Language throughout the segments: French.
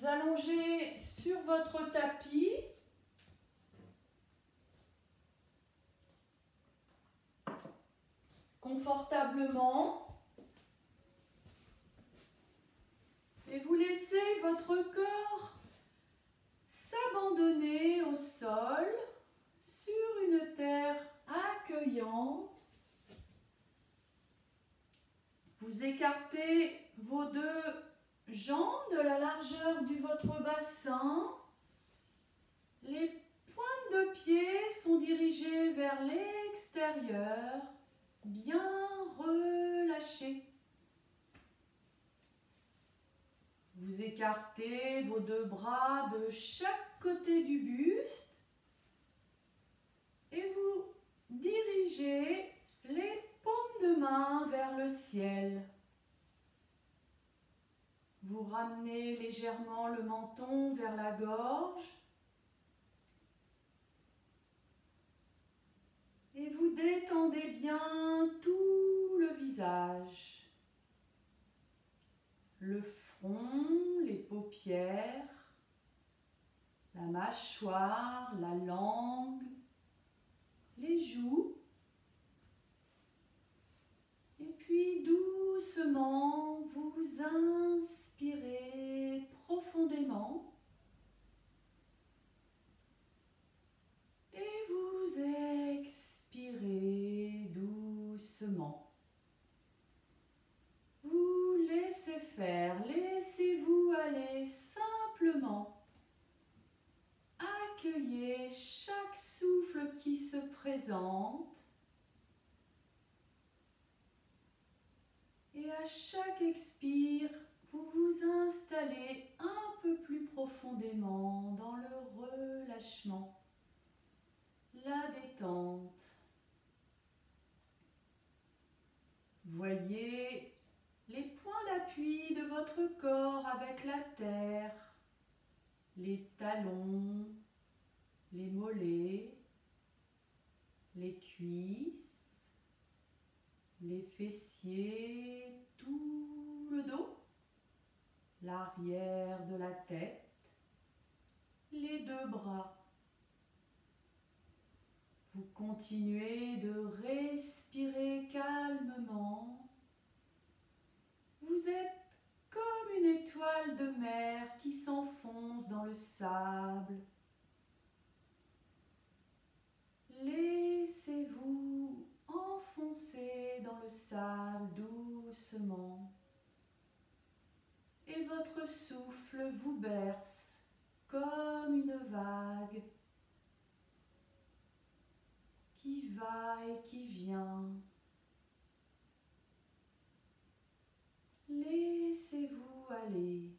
vous allongez sur votre tapis. Confortablement. Et vous laissez votre corps s'abandonner au sol sur une terre accueillante. Vous écartez vos deux jambes de la largeur de votre bassin. Les pointes de pied sont dirigées vers l'extérieur, bien relâchées. Vous écartez vos deux bras de chaque côté du buste et vous dirigez les paumes de main vers le ciel. Vous ramenez légèrement le menton vers la gorge et vous détendez bien tout le visage, le front, les paupières, la mâchoire, la langue, les joues. Et puis doucement, vous inspirez profondément et vous expirez doucement. Vous laissez faire, laissez-vous aller simplement. Accueillez chaque souffle qui se présente. Et à chaque expire, vous vous installez un peu plus profondément dans le relâchement, la détente. Voyez les points d'appui de votre corps avec la terre, les talons, les mollets, les cuisses, les fessiers, tout le dos, l'arrière de la tête, les deux bras. Vous continuez de respirer calmement. Vous êtes comme une étoile de mer qui s'enfonce dans le sable. Laissez-vous enfoncer dans le sable doucement. Et votre souffle vous berce comme une vague qui va et qui vient. Laissez-vous aller.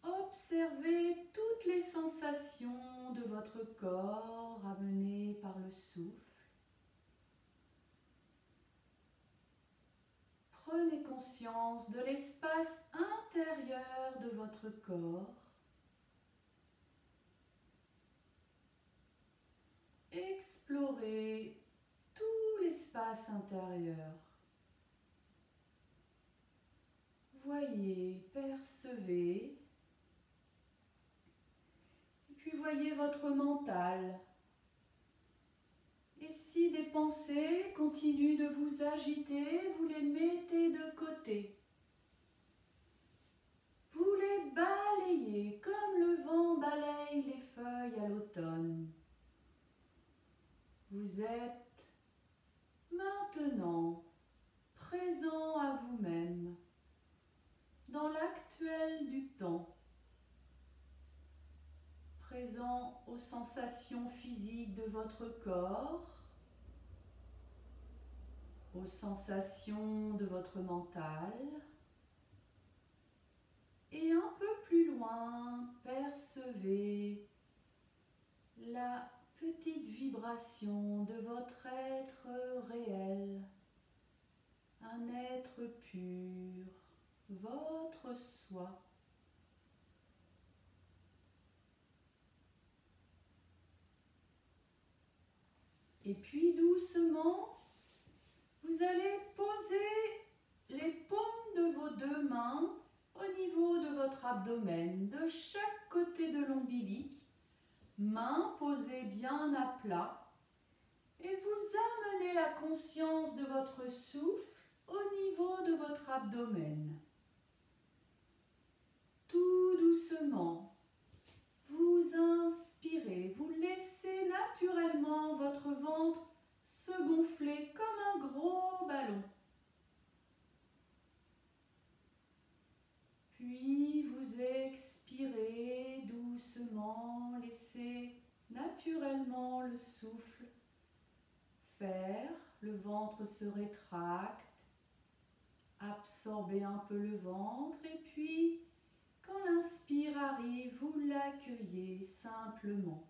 Observez toutes les sensations de votre corps amenées par le souffle. Prenez conscience de l'espace intérieur de votre corps. Explorez tout l'espace intérieur. Voyez, percevez. Et puis voyez votre mental. Et si des pensées continuent de vous agiter, vous les mettez de côté. Vous les balayez comme le vent balaye les feuilles à l'automne. Vous êtes maintenant présent à vous-même, dans l'actuel du temps, présent aux sensations physiques de votre corps, aux sensations de votre mental, et un peu plus loin, percevez la petite vibration de votre être réel, un être pur, votre soi. Et puis doucement, vous allez poser les paumes de vos deux mains au niveau de votre abdomen, de chaque côté de l'ombilic, mains posées bien à plat. Et vous amenez la conscience de votre souffle au niveau de votre abdomen. Tout doucement, vous inspirez, vous laissez naturellement votre ventre se gonfler comme un gros ballon. Puis vous expirez doucement, laissez naturellement le souffle faire, le ventre se rétracte, absorbez un peu le ventre et puis quand l'inspire arrive, vous l'accueillez simplement.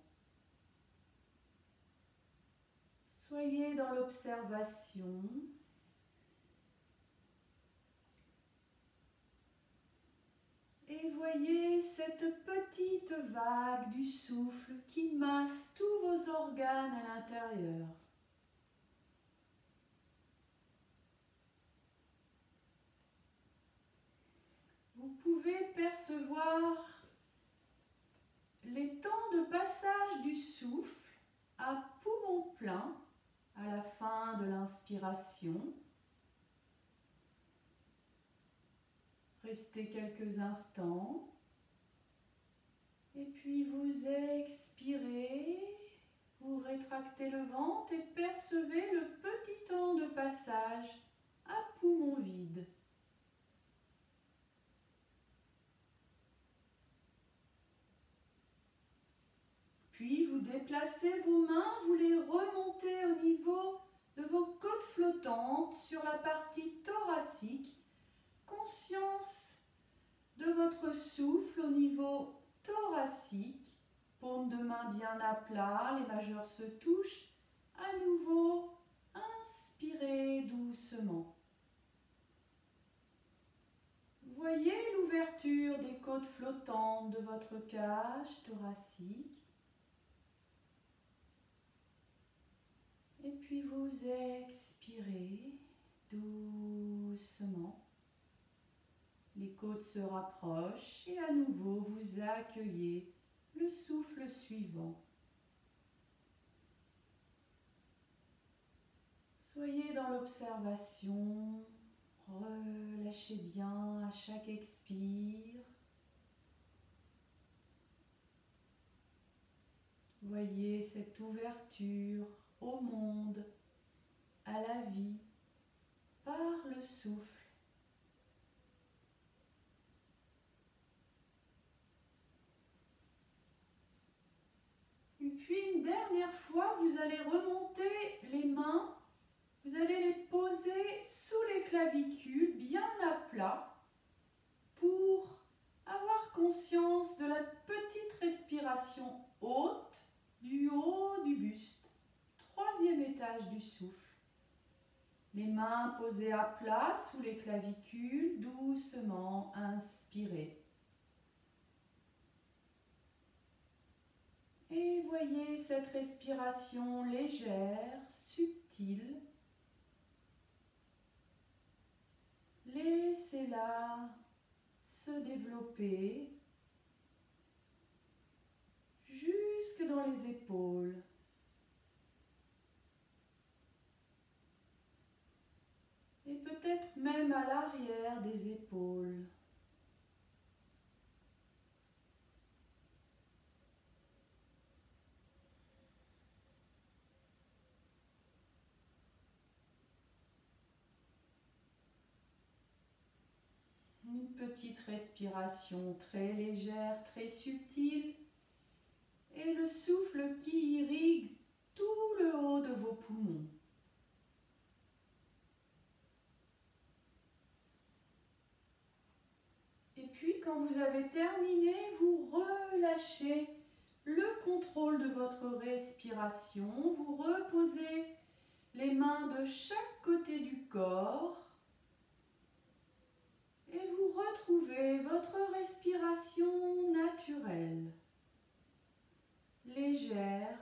Soyez dans l'observation. Et voyez cette petite vague du souffle qui masse tous vos organes à l'intérieur. Vous pouvez percevoir les temps de passage du souffle à poumon plein à la fin de l'inspiration. Restez quelques instants. Et puis vous expirez, vous rétractez le ventre et percevez le petit temps de passage à poumon vide. Puis vous déplacez vos mains, vous les remontez au niveau de vos côtes flottantes sur la partie thoracique. Conscience de votre souffle au niveau thoracique. Paume de main bien à plat, les majeurs se touchent. À nouveau, inspirez doucement. Voyez l'ouverture des côtes flottantes de votre cage thoracique. Et puis vous expirez doucement. Les côtes se rapprochent et à nouveau vous accueillez le souffle suivant. Soyez dans l'observation, relâchez bien à chaque expire. Voyez cette ouverture au monde, à la vie, par le souffle. Et puis une dernière fois, vous allez remonter les mains, vous allez les poser sous les clavicules, bien à plat, pour avoir conscience de la petite respiration haute du haut du buste, troisième étage du souffle. Les mains posées à plat sous les clavicules, doucement inspirez. Et voyez cette respiration légère, subtile. Laissez-la se développer jusque dans les épaules. Et peut-être même à l'arrière des épaules. Une petite respiration très légère, très subtile. Et le souffle qui irrigue tout le haut de vos poumons. Et puis quand vous avez terminé, vous relâchez le contrôle de votre respiration. Vous reposez les mains de chaque côté du corps. Et vous retrouvez votre respiration naturelle, légère.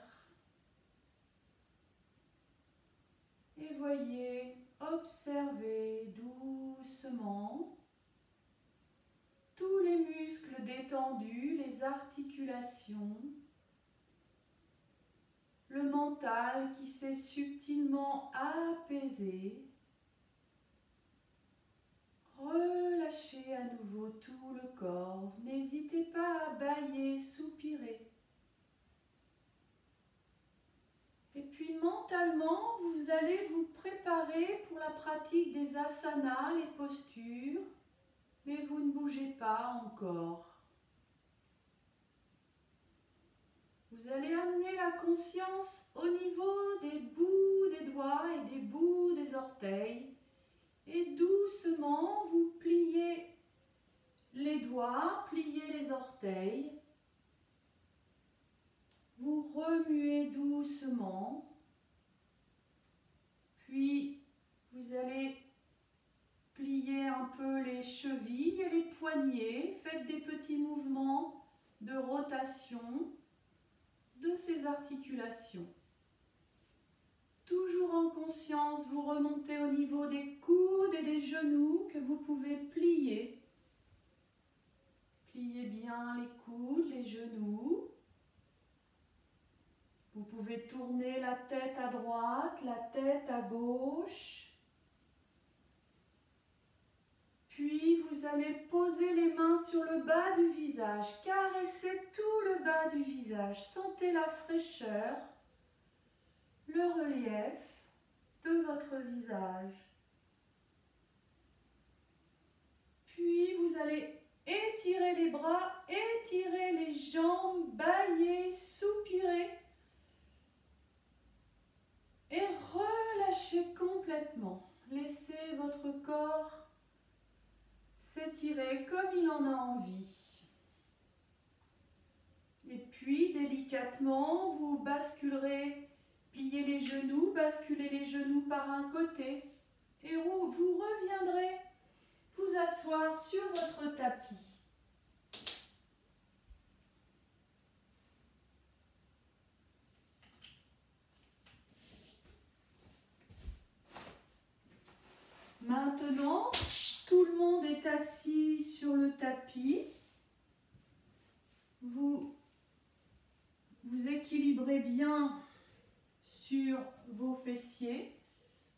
Et voyez, observez doucement détendu, les articulations, le mental qui s'est subtilement apaisé. Relâchez à nouveau tout le corps. N'hésitez pas à bâiller, soupirer. Et puis mentalement, vous allez vous préparer pour la pratique des asanas, les postures, mais vous ne bougez pas encore. Vous allez amener la conscience au niveau des bouts des doigts et des bouts des orteils. Et doucement, vous pliez les doigts, pliez les orteils. Vous remuez doucement. Puis, vous allez plier un peu les chevilles et les poignets. Faites des petits mouvements de rotation de ces articulations. Toujours en conscience, vous remontez au niveau des coudes et des genoux que vous pouvez plier. Pliez bien les coudes, les genoux. Vous pouvez tourner la tête à droite, la tête à gauche. Puis vous allez poser les mains sur le bas du visage. Caressez tout le bas du visage. Sentez la fraîcheur, le relief de votre visage. Puis vous allez étirer les bras, étirer les jambes, bâiller, soupirer et relâchez complètement. Laissez votre corps s'étirer comme il en a envie. Et puis délicatement, vous basculerez. Pliez les genoux, basculez les genoux par un côté et vous reviendrez vous asseoir sur votre tapis. Maintenant, tout le monde est assis sur le tapis. Vous équilibrez bien sur vos fessiers.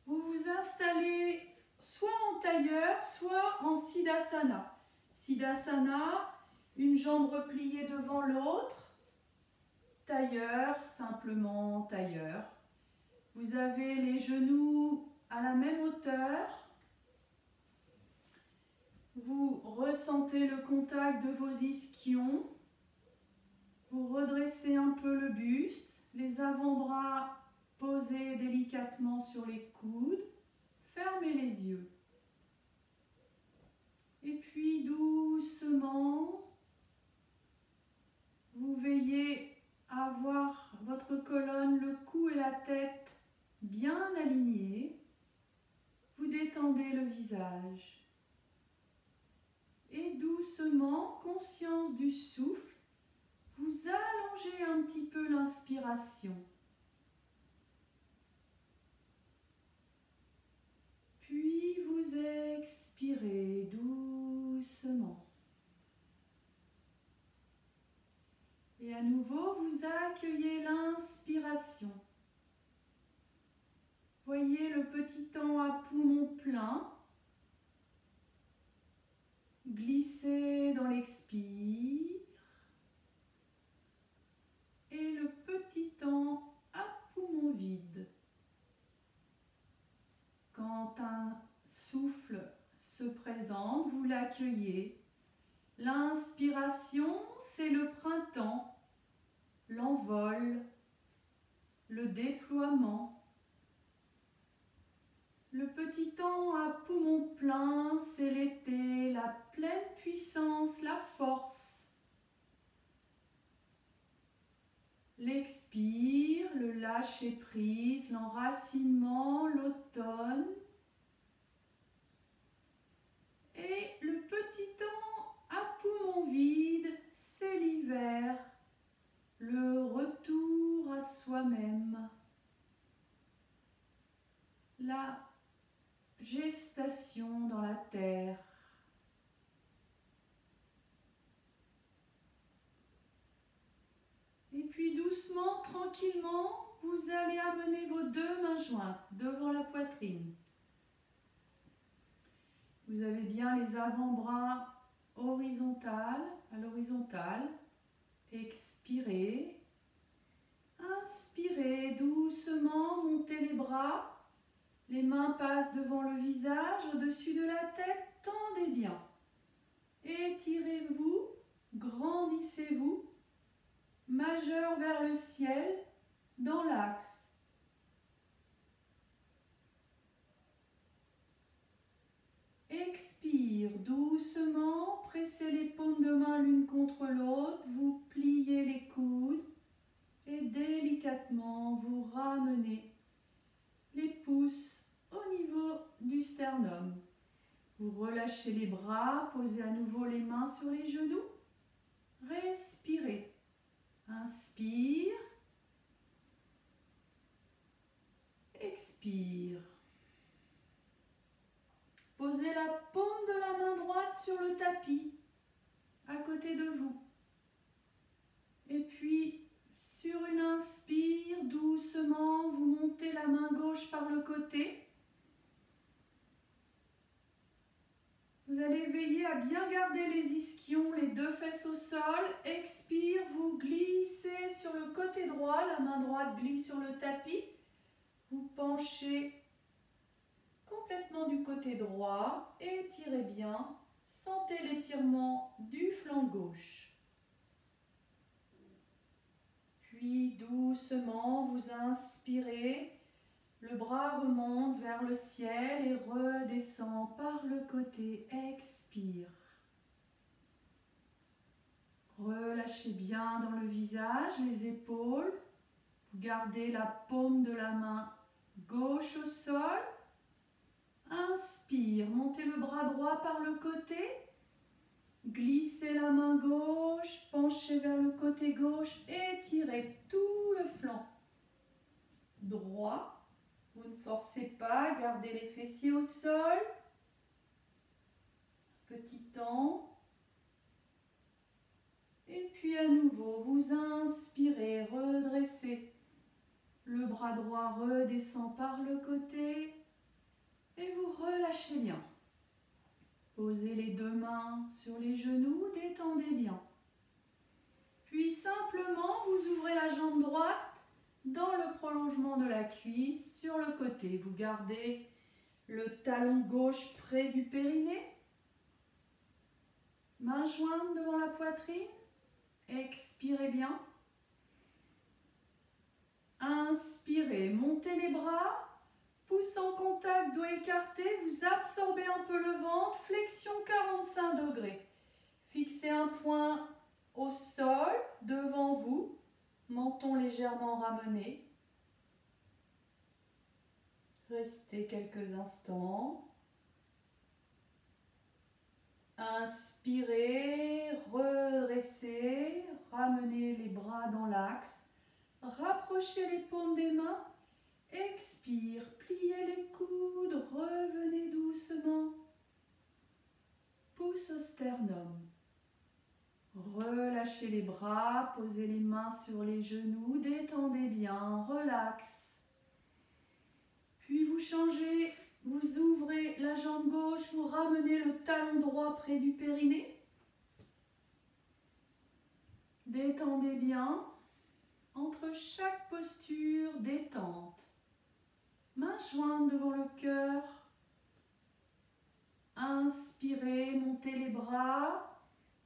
Vous vous installez soit en tailleur, soit en Siddhasana. Siddhasana, une jambe repliée devant l'autre. Tailleur, simplement tailleur. Vous avez les genoux à la même hauteur. Vous ressentez le contact de vos ischions. Vous redressez un peu le buste, les avant-bras posez délicatement sur les coudes, fermez les yeux. Et puis doucement, vous veillez à avoir votre colonne, le cou et la tête bien alignés. Vous détendez le visage. Et doucement, conscience du souffle, vous allongez un petit peu l'inspiration. Puis vous expirez doucement. Et à nouveau, vous accueillez l'inspiration. Voyez le petit temps à poumon plein. Glissez dans l'expire. Et le petit temps à poumon vide. Quand un souffle se présente, vous l'accueillez. L'inspiration, c'est le printemps, l'envol, le déploiement. Le petit temps à poumon plein, c'est l'été, la pleine puissance, la force. L'expire, le lâcher-prise, l'enracinement, l'automne. Et le petit temps à poumon vide, c'est l'hiver, le retour à soi-même, la gestation dans la terre. doucement, tranquillement, vous allez amener vos deux mains jointes devant la poitrine. Vous avez bien les avant-bras à l'horizontale. Expirez. Inspirez doucement, montez les bras. Les mains passent devant le visage, au-dessus de la tête. Tendez bien. Étirez-vous, grandissez-vous. Majeur vers le ciel, dans l'axe. Expire doucement, pressez les paumes de main l'une contre l'autre, vous pliez les coudes et délicatement vous ramenez les pouces au niveau du sternum. Vous relâchez les bras, posez à nouveau les mains sur les genoux. Respirez. Inspire. Expire. Posez la paume de la main droite sur le tapis, à côté de vous. Et puis, sur une inspire, doucement, vous montez la main gauche par le côté. Vous allez veiller à bien garder les ischions, les deux fesses au sol. Expire, vous glissez sur le côté droit, la main droite glisse sur le tapis. Vous penchez complètement du côté droit, étirez bien, sentez l'étirement du flanc gauche. Puis doucement, vous inspirez, le bras remonte vers le ciel et redescend par le côté, expire. Relâchez bien dans le visage, les épaules, vous gardez la paume de la main gauche au sol. Inspire, montez le bras droit par le côté, glissez la main gauche, penchez vers le côté gauche, étirez tout le flanc droit. Vous ne forcez pas, gardez les fessiers au sol. Petit temps. Et puis à nouveau, vous inspirez, redressez. Le bras droit redescend par le côté. Et vous relâchez bien. Posez les deux mains sur les genoux, détendez bien. Puis simplement, vous ouvrez la jambe droite dans le prolongement de la cuisse sur le côté. Vous gardez le talon gauche près du périnée. Main jointe devant la poitrine. Expirez bien. Inspirez, montez les bras. Pouce en contact, dos écarté, vous absorbez un peu le ventre, flexion 45 degrés. Fixez un point au sol devant vous, menton légèrement ramené. Restez quelques instants. Inspirez, redressez, ramenez les bras dans l'axe, rapprochez les paumes des mains. Expire, pliez les coudes, revenez doucement. Pouce au sternum. Relâchez les bras, posez les mains sur les genoux, détendez bien, relax. Puis vous changez, vous ouvrez la jambe gauche, vous ramenez le talon droit près du périnée. Détendez bien. Entre chaque posture, détente. Main jointe devant le cœur. Inspirez, montez les bras.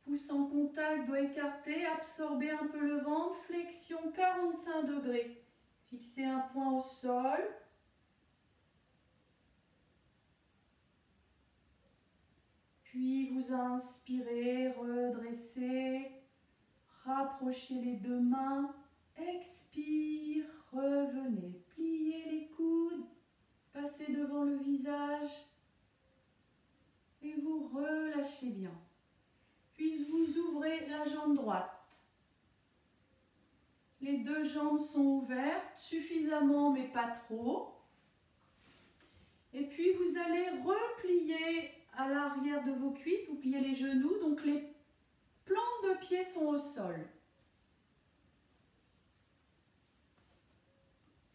Pouce en contact, doigt écarté. Absorbez un peu le ventre. Flexion 45 degrés. Fixez un point au sol. Puis vous inspirez, redressez. Rapprochez les deux mains. Expire, revenez. Pliez les coudes. Passez devant le visage et vous relâchez bien. Puis vous ouvrez la jambe droite. Les deux jambes sont ouvertes, suffisamment mais pas trop. Et puis vous allez replier à l'arrière de vos cuisses, vous pliez les genoux, donc les plantes de pied sont au sol.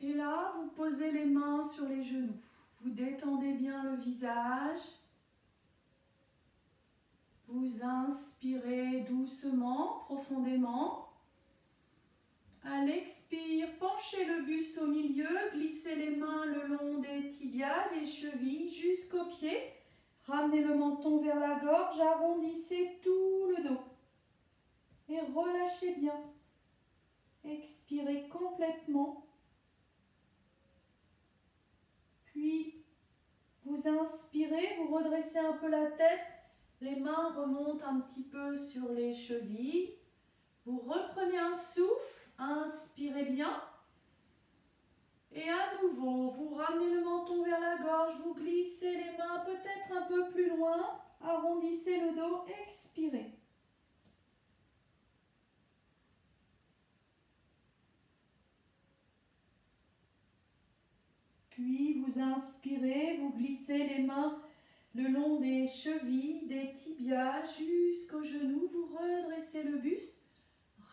Et là, vous posez les mains sur les genoux. Vous détendez bien le visage. Vous inspirez doucement, profondément. À l'expire, penchez le buste au milieu, glissez les mains le long des tibias, des chevilles jusqu'aux pieds. Ramenez le menton vers la gorge, arrondissez tout le dos. Et relâchez bien. Expirez complètement. Puis, vous inspirez, vous redressez un peu la tête. Les mains remontent un petit peu sur les chevilles. Vous reprenez un souffle, inspirez bien. Et à nouveau, vous ramenez le menton vers la gorge, vous glissez les mains peut-être un peu plus loin. Arrondissez le dos, expirez. Puis vous inspirez, vous glissez les mains le long des chevilles, des tibias jusqu'aux genoux. Vous redressez le buste,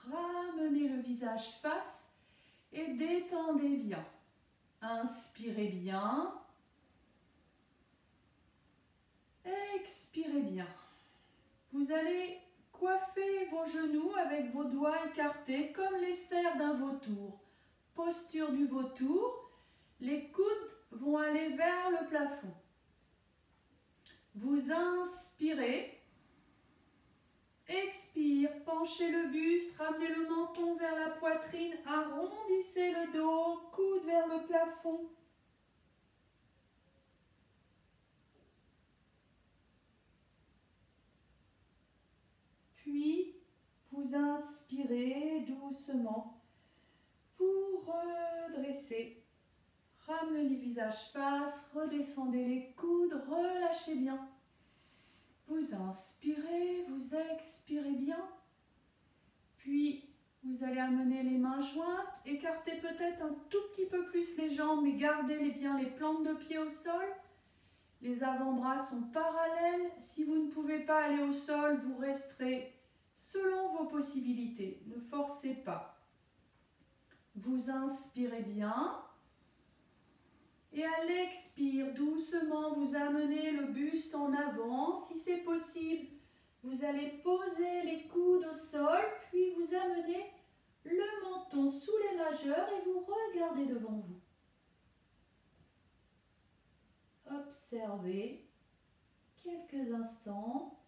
ramenez le visage face et détendez bien. Inspirez bien. Expirez bien. Vous allez coiffer vos genoux avec vos doigts écartés comme les serres d'un vautour. Posture du vautour. Les coudes vont aller vers le plafond. Vous inspirez. Expire, penchez le buste, ramenez le menton vers la poitrine, arrondissez le dos, coude vers le plafond. Puis, vous inspirez doucement, vous redressez, ramenez le visage face, redescendez les coudes, relâchez bien. Vous inspirez, vous expirez bien. Puis, vous allez amener les mains jointes, écartez peut-être un tout petit peu plus les jambes, mais gardez bien les plantes de pied au sol. Les avant-bras sont parallèles. Si vous ne pouvez pas aller au sol, vous resterez selon vos possibilités. Ne forcez pas. Vous inspirez bien. Et à l'expire, doucement, vous amenez le buste en avant. Si c'est possible, vous allez poser les coudes au sol, puis vous amenez le menton sous les majeurs et vous regardez devant vous. Observez quelques instants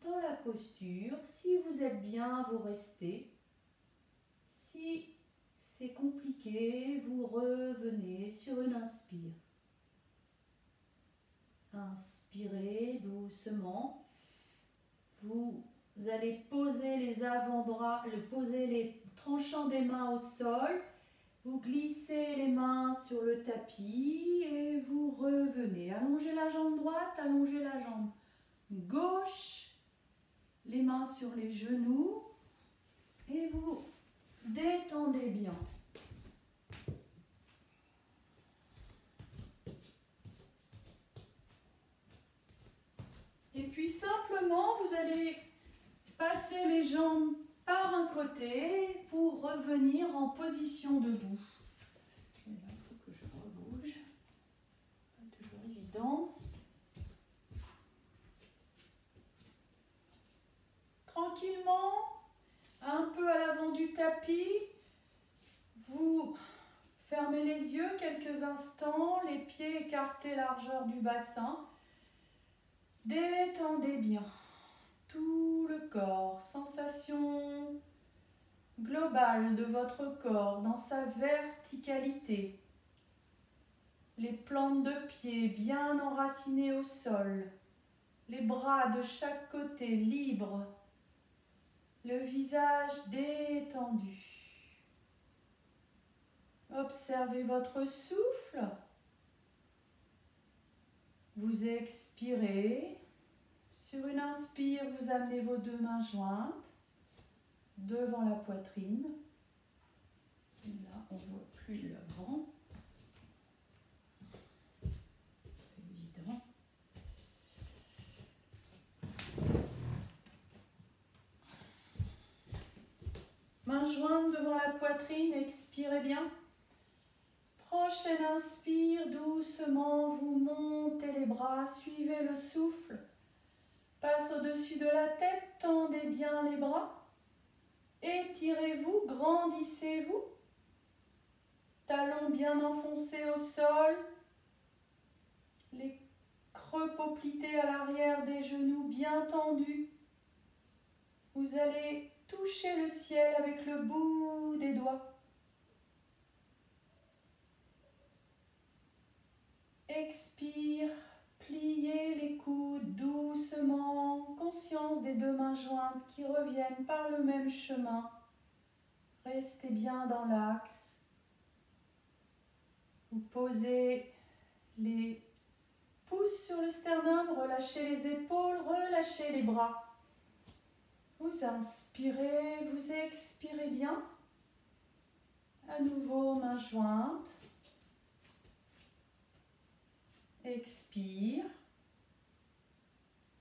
dans la posture. Si vous êtes bien, vous restez. Si c'est compliqué, vous revenez sur une inspire. Inspirez doucement. Vous allez poser les avant-bras, poser les tranchants des mains au sol. Vous glissez les mains sur le tapis et vous revenez. Allongez la jambe droite, allongez la jambe gauche. Les mains sur les genoux et vous détendez bien. Et puis simplement, vous allez passer les jambes par un côté pour revenir en position debout. Et là, il faut que je rebouge. Pas toujours évident. Tranquillement, un peu à l'avant du tapis, vous fermez les yeux quelques instants, les pieds écartés largeur du bassin. Détendez bien tout le corps, sensation globale de votre corps dans sa verticalité. Les plantes de pied bien enracinées au sol, les bras de chaque côté libres, le visage détendu. Observez votre souffle. Vous expirez. Sur une inspire, vous amenez vos deux mains jointes devant la poitrine. Et là, on ne voit plus l'avant. C'est évident. Mains jointes devant la poitrine, expirez bien. prochaine inspire, doucement, vous montez les bras, suivez le souffle. Passe au-dessus de la tête, tendez bien les bras. Étirez-vous, grandissez-vous. Talons bien enfoncés au sol. Les creux poplités à l'arrière des genoux bien tendus. Vous allez toucher le ciel avec le bout des doigts. Expire, pliez les coudes doucement, conscience des deux mains jointes qui reviennent par le même chemin. Restez bien dans l'axe. Vous posez les pouces sur le sternum, relâchez les épaules, relâchez les bras. Vous inspirez, vous expirez bien. À nouveau, mains jointes. Expire.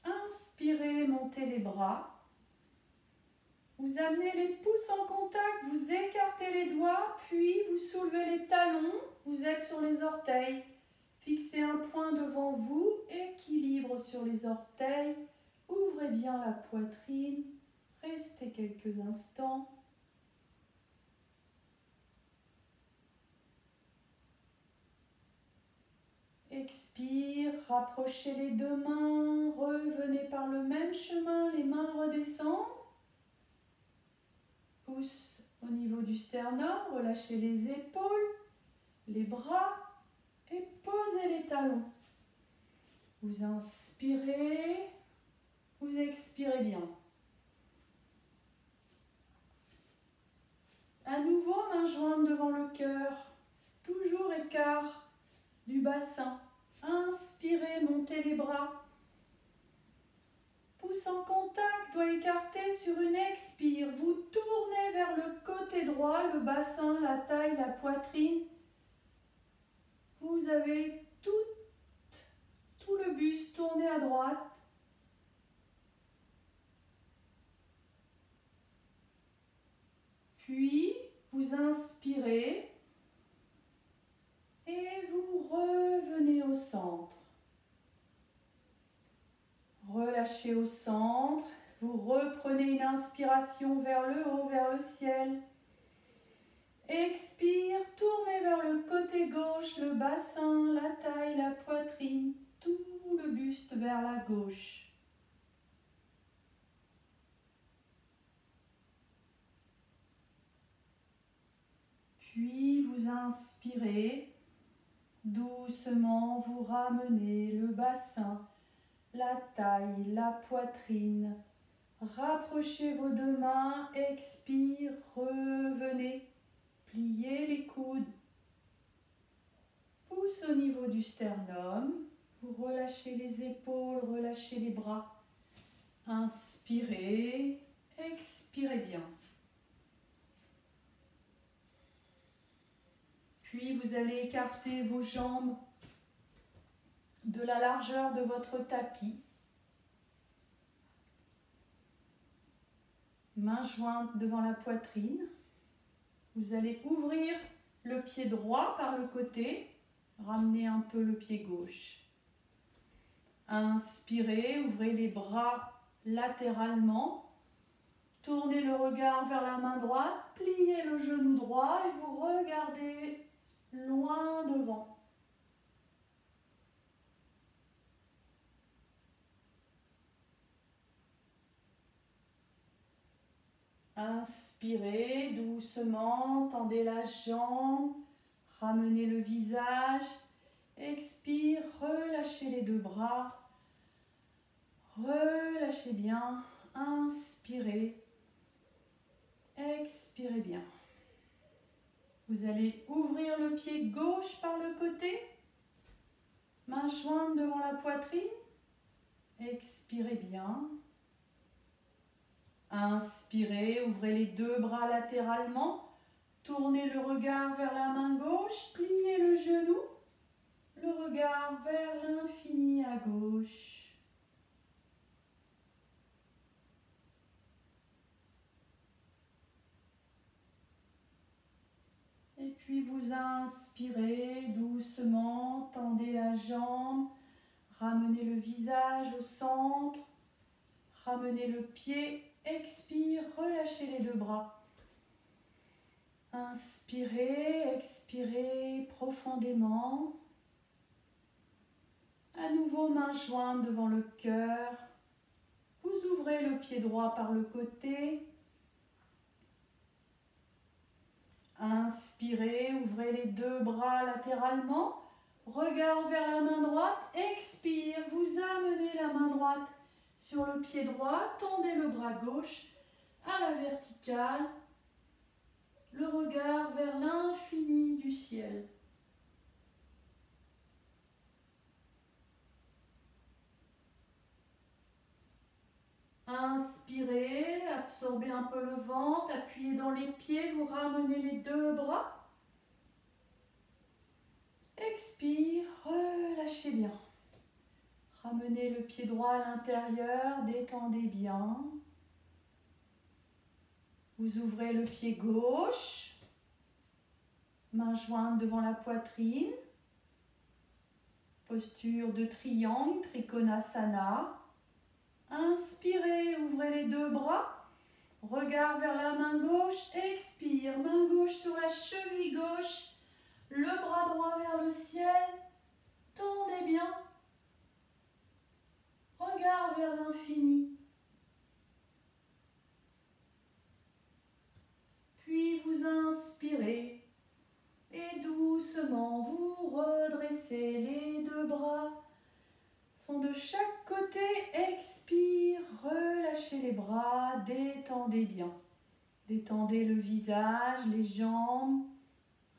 Inspirez, montez les bras. Vous amenez les pouces en contact, vous écartez les doigts, puis vous soulevez les talons, vous êtes sur les orteils. Fixez un point devant vous, équilibre sur les orteils. Ouvrez bien la poitrine, restez quelques instants. Expire, rapprochez les deux mains, revenez par le même chemin, les mains redescendent. Pouce au niveau du sternum, relâchez les épaules, les bras et posez les talons. Vous inspirez, vous expirez bien. À nouveau, main jointe devant le cœur, toujours écart du bassin. Inspirez, montez les bras. Pouce en contact, doigt écarté sur une expire. Vous tournez vers le côté droit, le bassin, la taille, la poitrine. Vous avez tout le buste tourné à droite. Puis, vous inspirez et vous revenez au centre. Relâchez au centre. Vous reprenez une inspiration vers le haut, vers le ciel. Expire, tournez vers le côté gauche, le bassin, la taille, la poitrine, tout le buste vers la gauche. Puis vous inspirez, doucement vous ramenez le bassin, la taille, la poitrine. Rapprochez vos deux mains, expire, revenez, pliez les coudes. Pouce au niveau du sternum, vous relâchez les épaules, relâchez les bras. Inspirez, expirez bien. Puis vous allez écarter vos jambes de la largeur de votre tapis. Mains jointes devant la poitrine. Vous allez ouvrir le pied droit par le côté. Ramenez un peu le pied gauche. Inspirez, ouvrez les bras latéralement. Tournez le regard vers la main droite. Pliez le genou droit et vous regardez loin devant. Inspirez doucement, tendez la jambe, ramenez le visage. Expire, relâchez les deux bras. Relâchez bien. Inspirez. Expirez bien. Vous allez ouvrir le pied gauche par le côté. Main jointe devant la poitrine. Expirez bien. Inspirez, ouvrez les deux bras latéralement. Tournez le regard vers la main gauche. Pliez le genou. Le regard vers l'infini à gauche. Et Puis vous inspirez doucement, tendez la jambe, ramenez le visage au centre, ramenez le pied, expire, relâchez les deux bras. Inspirez, expirez profondément. À nouveau, main jointe devant le cœur. Vous ouvrez le pied droit par le côté. Inspirez, ouvrez les deux bras latéralement. Regard vers la main droite. Expire, vous amenez la main droite sur le pied droit. Tendez le bras gauche à la verticale. Le regard vers l'infini du ciel. Inspirez, absorbez un peu le ventre, appuyez dans les pieds, vous ramenez les deux bras. Expire, relâchez bien. Ramenez le pied droit à l'intérieur, détendez bien. Vous ouvrez le pied gauche, main jointe devant la poitrine. Posture de triangle, Trikonasana. Inspirez, ouvrez les deux bras. Regard vers la main gauche, expire. Main gauche sur la cheville gauche. Le bras droit vers le ciel. Tendez bien. Regard vers l'infini. Puis vous inspirez. Et doucement, vous redressez les deux bras. Sont de chaque côté, expire, relâchez les bras, détendez bien. Détendez le visage, les jambes,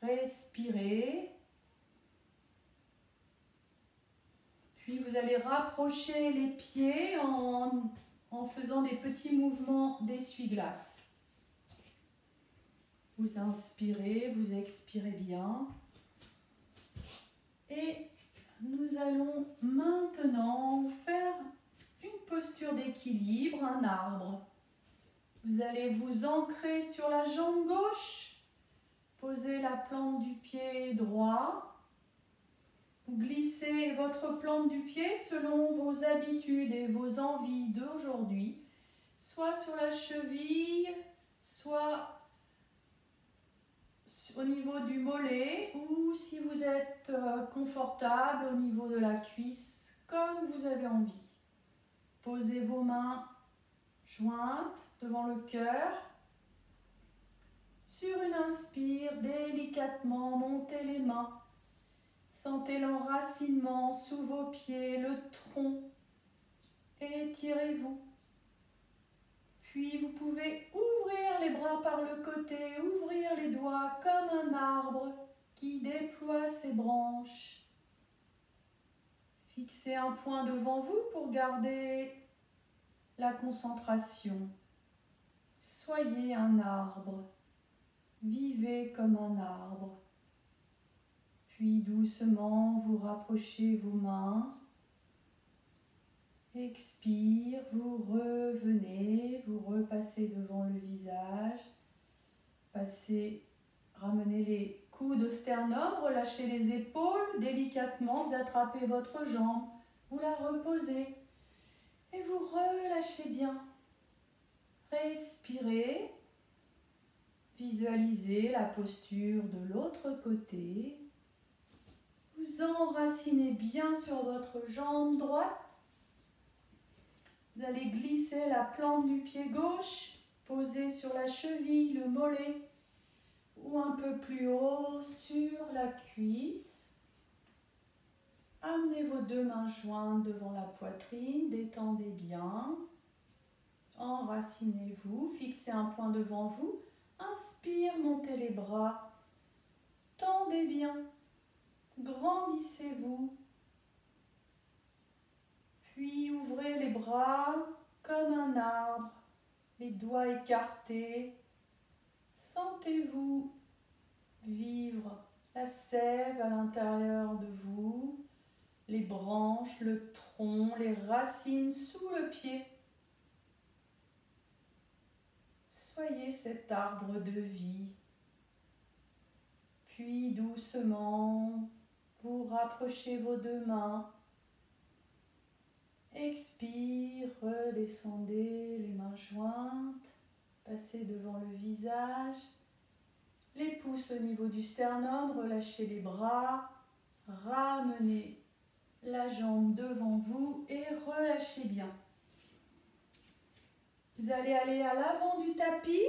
respirez. Puis vous allez rapprocher les pieds en faisant des petits mouvements d'essuie-glace. Vous inspirez, vous expirez bien. Et nous allons maintenant faire une posture d'équilibre, un arbre. Vous allez vous ancrer sur la jambe gauche, posez la plante du pied droit. Vous glissez votre plante du pied selon vos habitudes et vos envies d'aujourd'hui, soit sur la cheville, soit au niveau du mollet ou si vous êtes confortable au niveau de la cuisse, comme vous avez envie. Posez vos mains jointes devant le cœur. Sur une inspire, délicatement montez les mains. Sentez l'enracinement sous vos pieds, le tronc. Étirez-vous. Puis vous pouvez ouvrir les bras par le côté, ouvrir les doigts comme un arbre qui déploie ses branches. Fixez un point devant vous pour garder la concentration. Soyez un arbre. Vivez comme un arbre. Puis doucement, vous rapprochez vos mains. Expire, vous revenez, vous repassez devant le visage. Ramenez les coudes au sternum, relâchez les épaules délicatement, vous attrapez votre jambe, vous la reposez et vous relâchez bien. Respirez, visualisez la posture de l'autre côté. Vous enracinez bien sur votre jambe droite. Vous allez glisser la plante du pied gauche, poser sur la cheville, le mollet ou un peu plus haut sur la cuisse. Amenez vos deux mains jointes devant la poitrine, détendez bien. Enracinez-vous, fixez un point devant vous. Inspire, montez les bras. Tendez bien. Grandissez-vous. Puis ouvrez les bras comme un arbre, les doigts écartés. Sentez-vous vivre la sève à l'intérieur de vous, les branches, le tronc, les racines sous le pied. Soyez cet arbre de vie. Puis doucement, vous rapprochez vos deux mains. Expire, redescendez les mains jointes. Passez devant le visage. Les pouces au niveau du sternum, relâchez les bras. Ramenez la jambe devant vous et relâchez bien. Vous allez aller à l'avant du tapis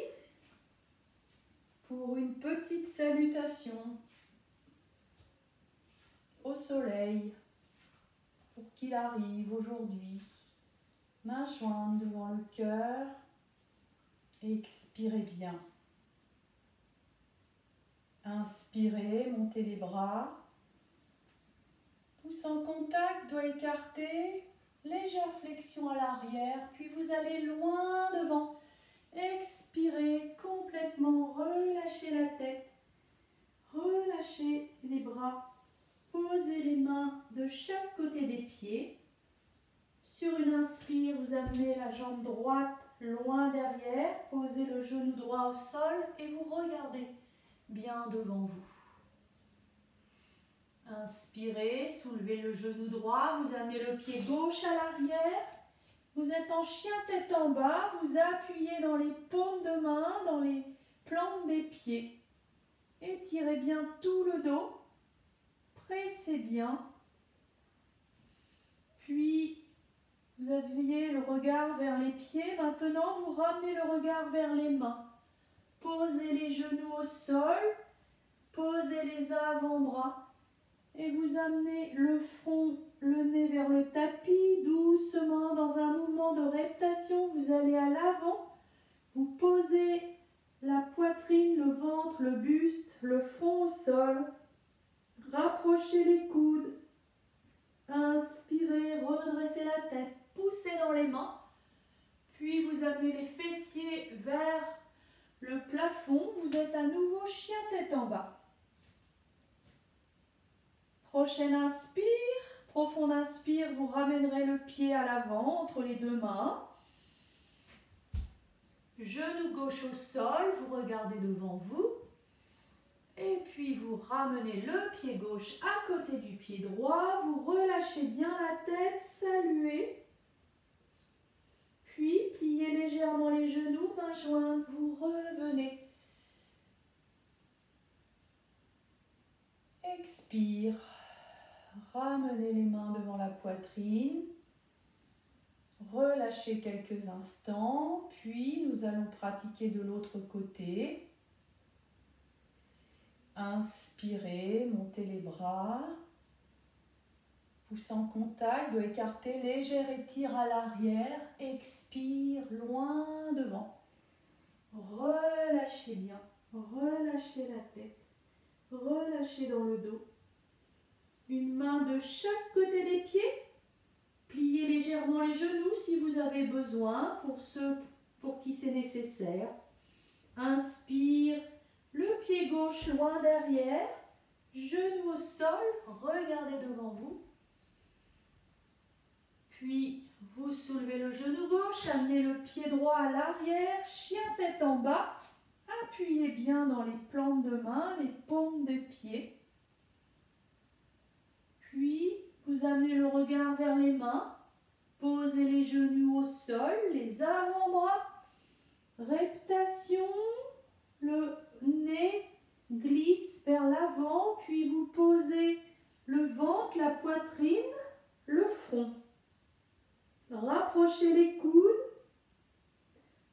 pour une petite salutation au soleil pour qu'il arrive aujourd'hui. Main jointe devant le cœur. Expirez bien. Inspirez, montez les bras. Pouce en contact doit écarter. Légère flexion à l'arrière, puis vous allez loin devant. Expirez complètement, relâchez la tête, relâchez les bras, posez les mains de chaque côté des pieds. Sur une inspire, vous amenez la jambe droite loin derrière, posez le genou droit au sol et vous regardez bien devant vous. Inspirez, soulevez le genou droit, vous amenez le pied gauche à l'arrière. Vous êtes en chien tête en bas, vous appuyez dans les paumes de main, dans les plantes des pieds. Étirez bien tout le dos, pressez bien. Puis, vous appuyez le regard vers les pieds. Maintenant, vous ramenez le regard vers les mains. Posez les genoux au sol, posez les avant-bras. Et vous amenez le front, le nez vers le tapis, doucement dans un mouvement de reptation. Vous allez à l'avant, vous posez la poitrine, le ventre, le buste, le front au sol. Rapprochez les coudes. Inspirez, redressez la tête, poussez dans les mains. Puis vous amenez les fessiers vers le plafond. Vous êtes à nouveau chien tête en bas. Prochaine inspire, profonde inspire, vous ramènerez le pied à l'avant entre les deux mains. Genou gauche au sol, vous regardez devant vous. Et puis vous ramenez le pied gauche à côté du pied droit. Vous relâchez bien la tête, saluez. Puis pliez légèrement les genoux, mains jointes, vous revenez. Expire. Ramenez les mains devant la poitrine. Relâchez quelques instants, puis nous allons pratiquer de l'autre côté. Inspirez, montez les bras. Pouce en contact, doigt écarté, légère étire à l'arrière. Expire, loin devant. Relâchez bien, relâchez la tête, relâchez dans le dos. Une main de chaque côté des pieds. Pliez légèrement les genoux si vous avez besoin, pour ceux pour qui c'est nécessaire. Inspire, le pied gauche loin derrière, genou au sol, regardez devant vous. Puis vous soulevez le genou gauche, amenez le pied droit à l'arrière, chien tête en bas. Appuyez bien dans les plantes de main, les paumes des pieds. Puis, vous amenez le regard vers les mains, posez les genoux au sol, les avant-bras, reptation, le nez glisse vers l'avant, puis vous posez le ventre, la poitrine, le front. Rapprochez les coudes,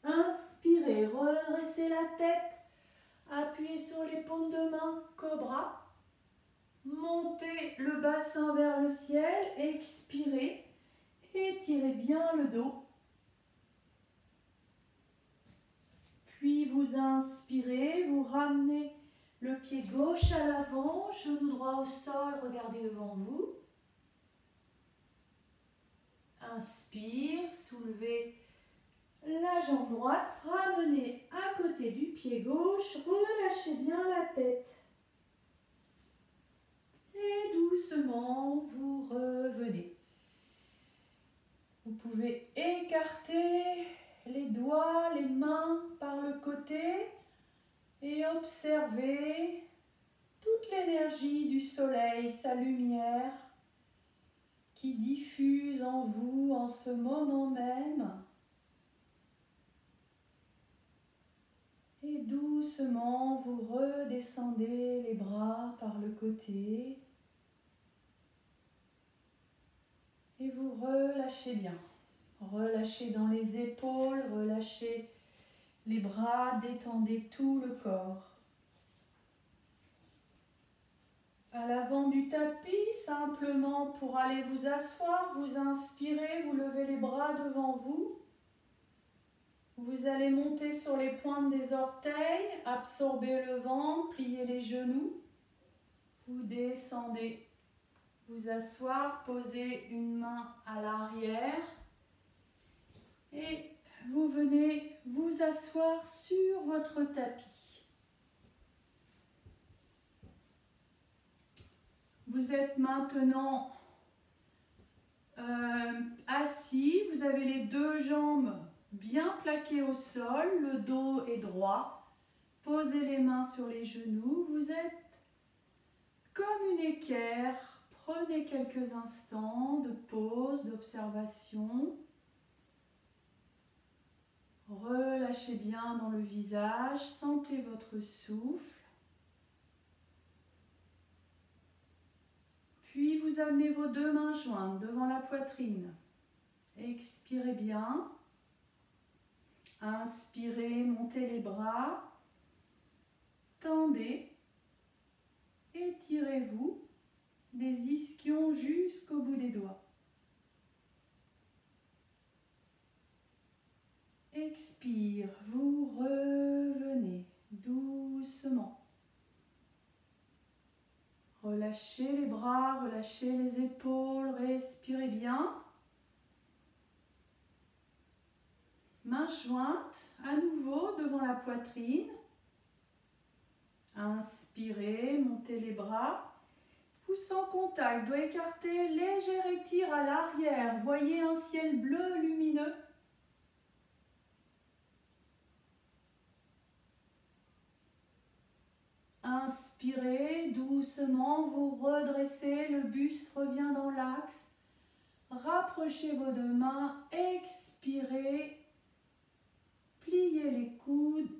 inspirez, redressez la tête, appuyez sur les paumes de main, cobra. Montez le bassin vers le ciel, expirez, étirez bien le dos. Puis vous inspirez, vous ramenez le pied gauche à l'avant, genou droit au sol, regardez devant vous. Inspire, soulevez la jambe droite, ramenez à côté du pied gauche, relâchez bien la tête. Et doucement, vous revenez. Vous pouvez écarter les doigts, les mains par le côté et observer tout soleil, sa lumière qui diffuse en vous en ce moment même. Et doucement, vous redescendez les bras par le côté. Et vous relâchez bien. Relâchez dans les épaules, relâchez les bras, détendez tout le corps. À l'avant du tapis, simplement pour aller vous asseoir, vous inspirez, vous levez les bras devant vous. Vous allez monter sur les pointes des orteils, absorber le ventre, plier les genoux. Vous descendez, vous asseoir, posez une main à l'arrière. Et vous venez vous asseoir sur votre tapis. Vous êtes maintenant assis, vous avez les deux jambes bien plaquées au sol, le dos est droit. Posez les mains sur les genoux, vous êtes comme une équerre. Prenez quelques instants de pause, d'observation. Relâchez bien dans le visage, sentez votre souffle. Puis vous amenez vos deux mains jointes devant la poitrine. Expirez bien. Inspirez, montez les bras. Tendez. Étirez-vous des ischions jusqu'au bout des doigts. Expire, vous revenez doucement. Relâchez les bras, relâchez les épaules, respirez bien. Mains jointes, à nouveau devant la poitrine. Inspirez, montez les bras. Pouce en contact, doigt écarté, léger étire à l'arrière. Voyez un ciel bleu lumineux. Inspirez doucement, vous redressez, le buste revient dans l'axe. Rapprochez vos deux mains, expirez, pliez les coudes,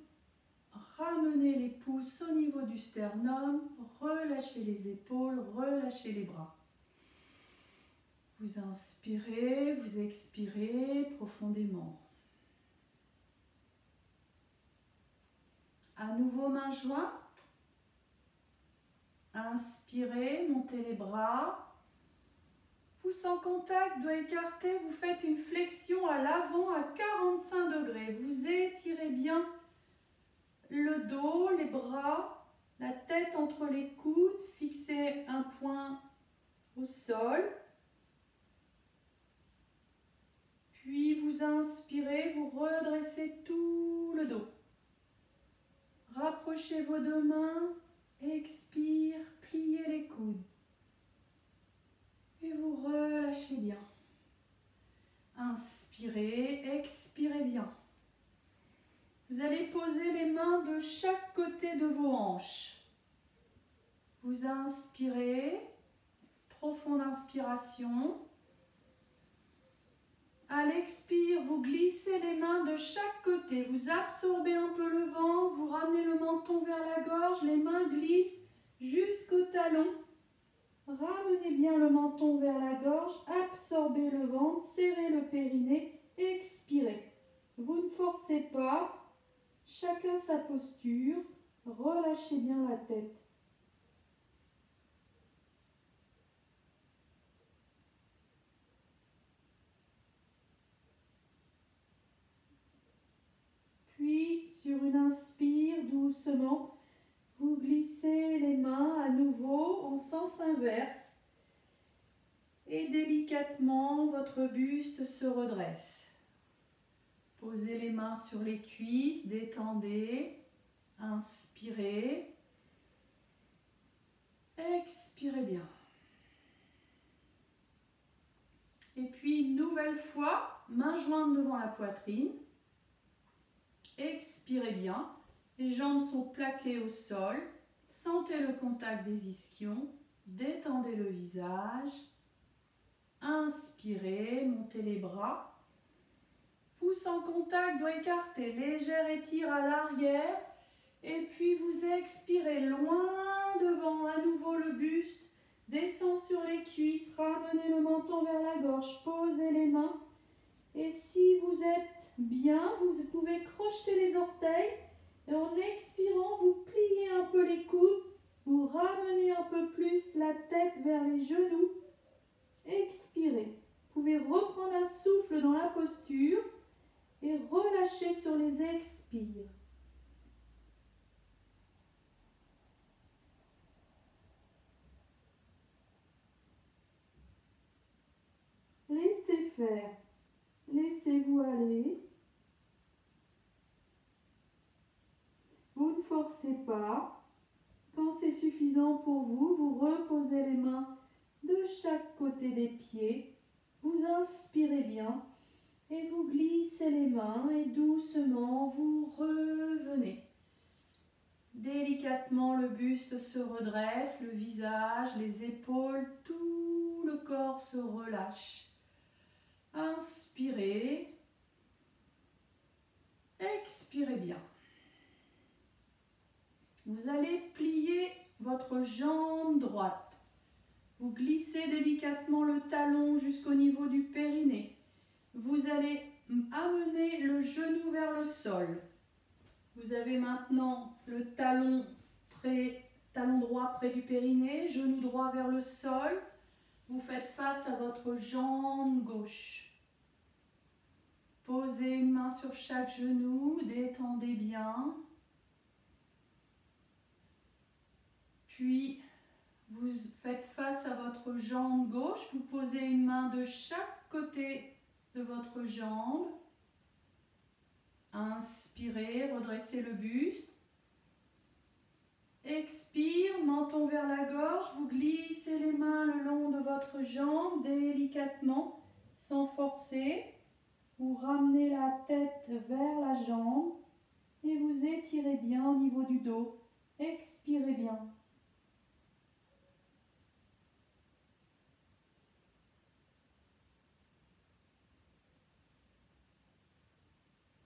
ramenez les pouces au niveau du sternum, relâchez les épaules, relâchez les bras. Vous inspirez, vous expirez profondément. À nouveau mains jointes. Inspirez, montez les bras. Pouce en contact, doigt écarté, vous faites une flexion à l'avant à 45 degrés. Vous étirez bien le dos, les bras, la tête entre les coudes. Fixez un point au sol. Puis vous inspirez, vous redressez tout le dos. Rapprochez vos deux mains. Expire, pliez les coudes. Et vous relâchez bien. Inspirez, expirez bien. Vous allez poser les mains de chaque côté de vos hanches. Vous inspirez, profonde inspiration. À l'expire, vous glissez les mains de chaque côté. Vous absorbez un peu le ventre, vous ramenez le menton vers la gorge, les mains glissent jusqu'au talon. Ramenez bien le menton vers la gorge, absorbez le ventre, serrez le périnée, expirez. Vous ne forcez pas, chacun sa posture, relâchez bien la tête. Puis, sur une inspire, doucement, vous glissez les mains à nouveau en sens inverse. Et délicatement, votre buste se redresse. Posez les mains sur les cuisses, détendez, inspirez, expirez bien. Et puis une nouvelle fois, mains jointes devant la poitrine, expirez bien, les jambes sont plaquées au sol, sentez le contact des ischions, détendez le visage. Inspirez, montez les bras. Pouce en contact, doigt écarté, légère étire à l'arrière. Et puis vous expirez loin devant, à nouveau le buste. Descend sur les cuisses, ramenez le menton vers la gorge, posez les mains. Et si vous êtes bien, vous pouvez crocheter les orteils. Et en expirant, vous pliez un peu les coudes. Vous ramenez un peu plus la tête vers les genoux. Expirez. Vous pouvez reprendre un souffle dans la posture et relâcher sur les expires. Laissez faire. Laissez-vous aller. Vous ne forcez pas. Quand c'est suffisant pour vous, vous reposez les mains de chaque côté des pieds. Vous inspirez bien et vous glissez les mains et doucement vous revenez. Délicatement, le buste se redresse, le visage, les épaules, tout le corps se relâche. Inspirez. Expirez bien. Vous allez plier votre jambe droite. Vous glissez délicatement le talon jusqu'au niveau du périnée. Vous allez amener le genou vers le sol. Vous avez maintenant le talon droit près du périnée, genou droit vers le sol. Vous faites face à votre jambe gauche. Posez une main sur chaque genou, détendez bien. Puis, vous faites face à votre jambe gauche. Vous posez une main de chaque côté de votre jambe. Inspirez, redressez le buste. Expire, menton vers la gorge. Vous glissez les mains le long de votre jambe délicatement, sans forcer. Vous ramenez la tête vers la jambe et vous étirez bien au niveau du dos. Expirez bien.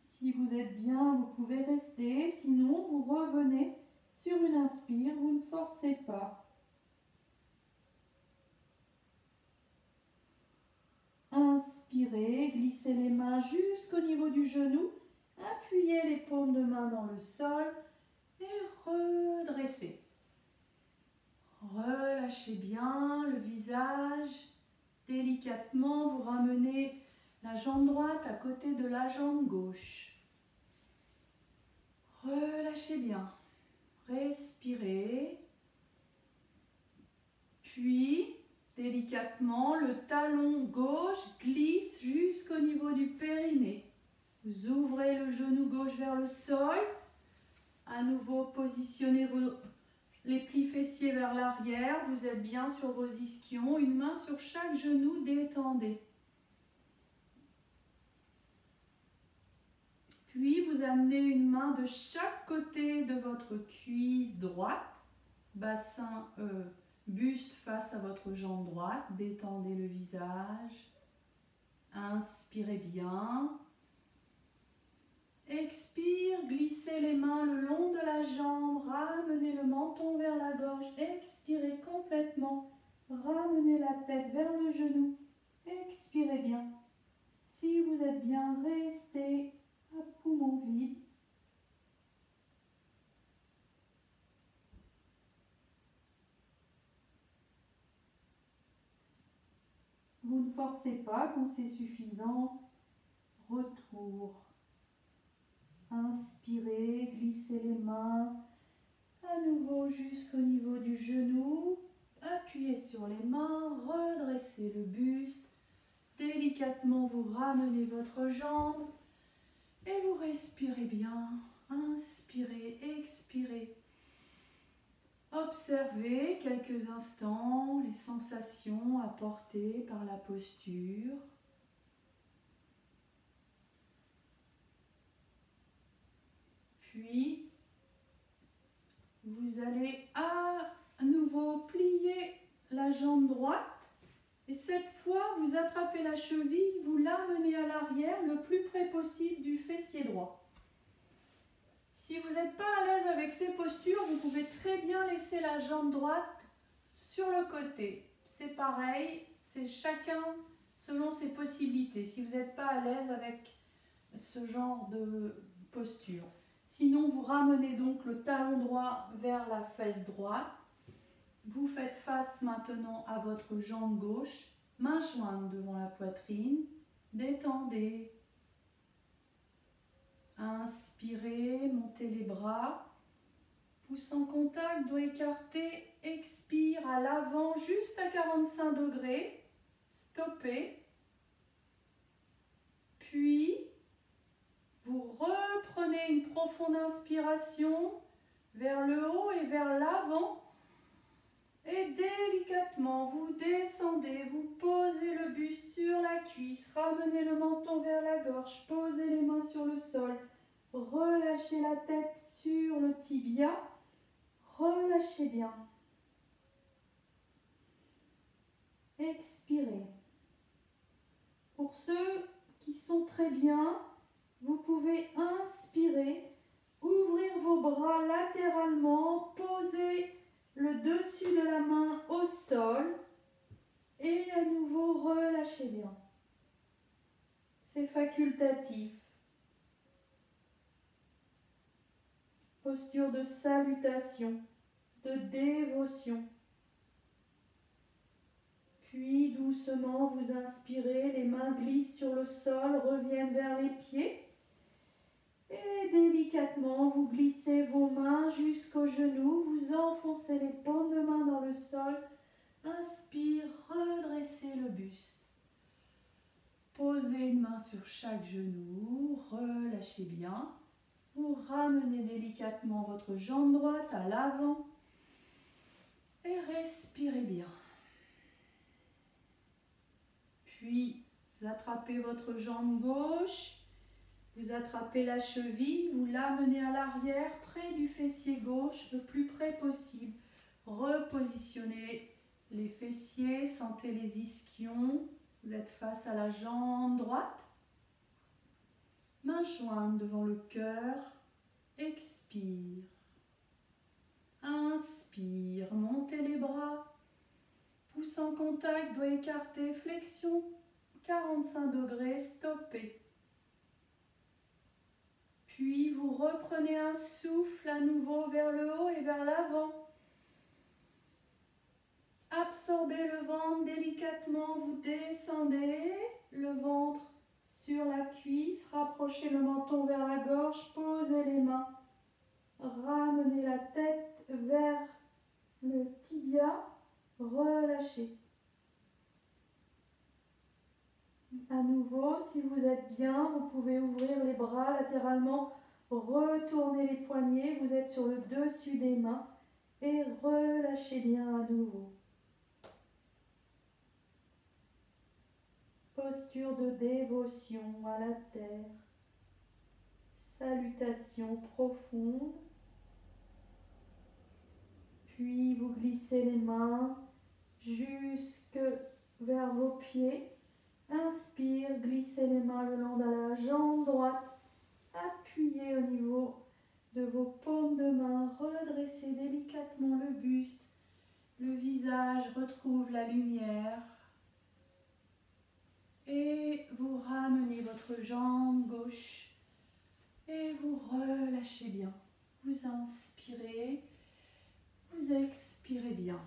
Si vous êtes bien, vous pouvez rester. Sinon, vous revenez sur une inspire. Vous ne forcez pas. Inspirez, glissez les mains jusqu'au niveau du genou. Appuyez les paumes de main dans le sol et redressez. Relâchez bien le visage. Délicatement, vous ramenez la jambe droite à côté de la jambe gauche. Relâchez bien. Respirez. Puis, délicatement, le talon gauche glisse jusqu'au niveau du périnée. Vous ouvrez le genou gauche vers le sol. À nouveau, positionnez les plis fessiers vers l'arrière. Vous êtes bien sur vos ischions. Une main sur chaque genou, détendez. Puis, vous amenez une main de chaque côté de votre cuisse droite. Buste face à votre jambe droite. Détendez le visage. Inspirez bien. Expire, glissez les mains le long de la jambe, ramenez le menton vers la gorge, expirez complètement, ramenez la tête vers le genou, expirez bien. Si vous êtes bien, restez à poumon vide. Vous ne forcez pas, quand c'est suffisant, retour. Inspirez, glissez les mains à nouveau jusqu'au niveau du genou. Appuyez sur les mains, redressez le buste. Délicatement, vous ramenez votre jambe et vous respirez bien. Inspirez, expirez. Observez quelques instants les sensations apportées par la posture. Puis, vous allez à nouveau plier la jambe droite. Et cette fois, vous attrapez la cheville, vous l'amenez à l'arrière le plus près possible du fessier droit. Si vous n'êtes pas à l'aise avec ces postures, vous pouvez très bien laisser la jambe droite sur le côté. C'est pareil, c'est chacun selon ses possibilités. Si vous n'êtes pas à l'aise avec ce genre de posture. Sinon, vous ramenez donc le talon droit vers la fesse droite. Vous faites face maintenant à votre jambe gauche, main jointe devant la poitrine, détendez. Inspirez, montez les bras, pouce en contact, doigt écarté, expire à l'avant juste à 45 degrés, stoppez, puis vous reprenez une profonde inspiration vers le haut et vers l'avant. Et délicatement, vous descendez, vous posez le buste sur la cuisse, ramenez le menton vers la gorge, posez les mains sur le sol, relâchez la tête sur le tibia, relâchez bien. Expirez. Pour ceux qui sont très bien, vous pouvez inspirer, ouvrir vos bras latéralement, poser le dessus de la main au sol et à nouveau relâchez bien. C'est facultatif. Posture de salutation, de dévotion. Puis doucement vous inspirez, les mains glissent sur le sol, reviennent vers les pieds. Et délicatement, vous glissez vos mains jusqu'aux genoux, vous enfoncez les paumes de main dans le sol. Inspire, redressez le buste. Posez une main sur chaque genou, relâchez bien. Vous ramenez délicatement votre jambe droite à l'avant et respirez bien. Puis, vous attrapez votre jambe gauche. Vous attrapez la cheville, vous l'amenez à l'arrière, près du fessier gauche, le plus près possible. Repositionnez les fessiers, sentez les ischions. Vous êtes face à la jambe droite. Main jointe devant le cœur. Expire. Inspire, montez les bras. Pouce en contact, doigt écarté, flexion. 45 degrés, stoppez. Puis vous reprenez un souffle à nouveau vers le haut et vers l'avant. Absorbez le ventre délicatement, vous descendez le ventre sur la cuisse, rapprochez le menton vers la gorge, posez les mains, ramenez la tête vers le tibia, relâchez. À nouveau, si vous êtes bien, vous pouvez ouvrir les bras latéralement, retourner les poignets, vous êtes sur le dessus des mains et relâchez bien à nouveau. Posture de dévotion à la terre. Salutation profonde. Puis vous glissez les mains jusque vers vos pieds. Inspire, glissez les mains le long de la jambe droite. Appuyez au niveau de vos paumes de main. Redressez délicatement le buste. Le visage retrouve la lumière. Et vous ramenez votre jambe gauche. Et vous relâchez bien. Vous inspirez. Vous expirez bien.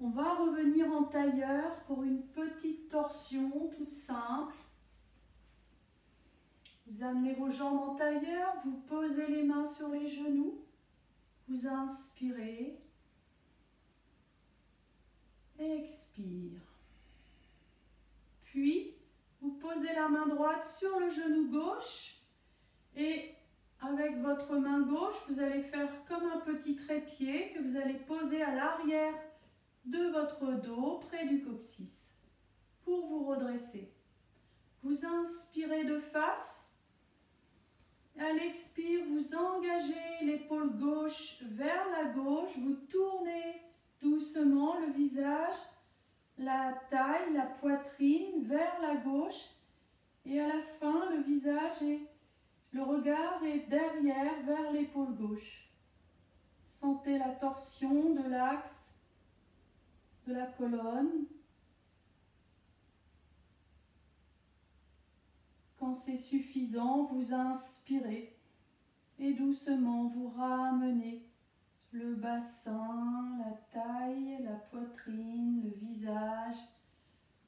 On va revenir en tailleur pour une petite torsion toute simple. Vous amenez vos jambes en tailleur, vous posez les mains sur les genoux, vous inspirez, expire. Puis, vous posez la main droite sur le genou gauche et avec votre main gauche, vous allez faire comme un petit trépied que vous allez poser à l'arrière de votre dos, près du coccyx, pour vous redresser. Vous inspirez de face, À l'expire, vous engagez l'épaule gauche vers la gauche, vous tournez doucement le visage, la taille, la poitrine vers la gauche et à la fin, le visage et le regard est derrière vers l'épaule gauche. Sentez la torsion de l'axe de la colonne. Quand c'est suffisant, vous inspirez et doucement vous ramenez le bassin, la taille, la poitrine, le visage.